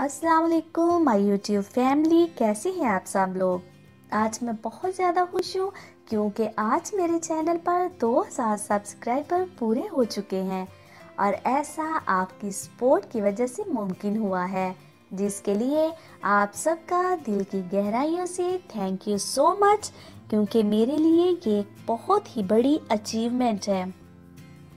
अस्सलाम वालेकुम my YouTube family, कैसे हैं आप सब लोग। आज मैं बहुत ज़्यादा खुश हूँ क्योंकि आज मेरे चैनल पर 2000 सब्सक्राइबर पूरे हो चुके हैं और ऐसा आपकी सपोर्ट की वजह से मुमकिन हुआ है, जिसके लिए आप सबका दिल की गहराइयों से थैंक यू सो मच, क्योंकि मेरे लिए ये एक बहुत ही बड़ी अचीवमेंट है।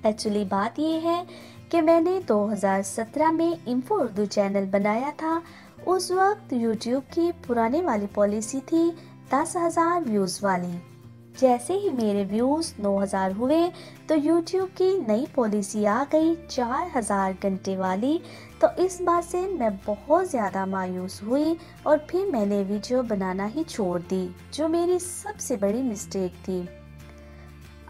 एक्चुअली बात ये है कि मैंने 2017 में इन्फो उर्दू चैनल बनाया था। उस वक्त यूट्यूब की पुराने वाली पॉलिसी थी 10,000 व्यूज़ वाली। जैसे ही मेरे व्यूज़ 9,000 हुए तो यूट्यूब की नई पॉलिसी आ गई 4,000 घंटे वाली। तो इस बात से मैं बहुत ज़्यादा मायूस हुई और फिर मैंने वीडियो बनाना ही छोड़ दी, जो मेरी सबसे बड़ी मिस्टेक थी।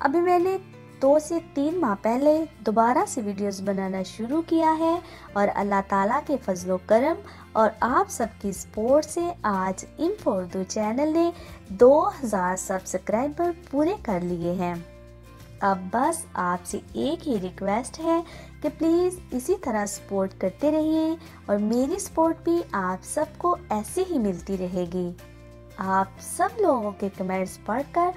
अभी मैंने 2 से 3 माह पहले दोबारा से वीडियोस बनाना शुरू किया है और अल्लाह ताला के फजलो करम और आप सबकी सपोर्ट से आज इन्फो उर्दू चैनल ने 2000 सब्सक्राइबर पूरे कर लिए हैं। अब बस आपसे एक ही रिक्वेस्ट है कि प्लीज़ इसी तरह सपोर्ट करते रहिए और मेरी सपोर्ट भी आप सबको ऐसे ही मिलती रहेगी। आप सब लोगों के कमेंट्स पढ़कर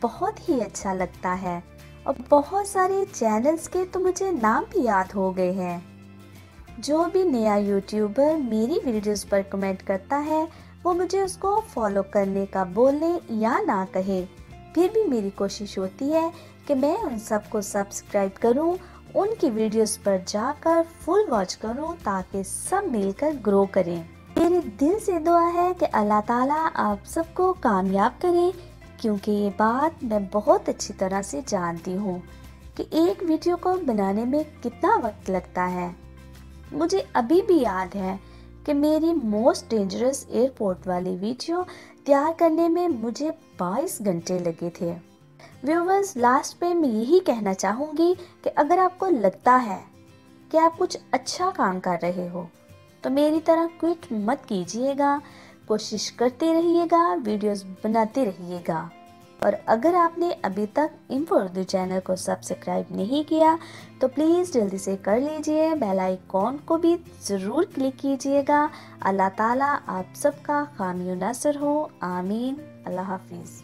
बहुत ही अच्छा लगता है और बहुत सारे चैनल्स के तो मुझे नाम भी याद हो गए हैं। जो भी नया यूट्यूबर मेरी वीडियोस पर कमेंट करता है वो मुझे उसको फॉलो करने का बोले या ना कहे, फिर भी मेरी कोशिश होती है कि मैं उन सबको सब्सक्राइब करूं, उनकी वीडियोस पर जाकर फुल वॉच करूं ताकि सब मिलकर ग्रो करें। मेरे दिल से दुआ है कि अल्लाह ताला आप सबको कामयाब करे, क्योंकि ये बात मैं बहुत अच्छी तरह से जानती हूँ कि एक वीडियो को बनाने में कितना वक्त लगता है। मुझे अभी भी याद है कि मेरी मोस्ट डेंजरस एयरपोर्ट वाली वीडियो तैयार करने में मुझे 22 घंटे लगे थे। व्यूवर्स, लास्ट पे मैं यही कहना चाहूँगी कि अगर आपको लगता है कि आप कुछ अच्छा काम कर रहे हो तो मेरी तरह क्विट मत कीजिएगा, कोशिश करते रहिएगा, वीडियोस बनाते रहिएगा। और अगर आपने अभी तक इन्फो उर्दू चैनल को सब्सक्राइब नहीं किया तो प्लीज़ जल्दी से कर लीजिए, बेल आइकॉन को भी ज़रूर क्लिक कीजिएगा। अल्लाह ताला आप सबका हामी नसर हो, आमीन। अल्लाह हाफिज़।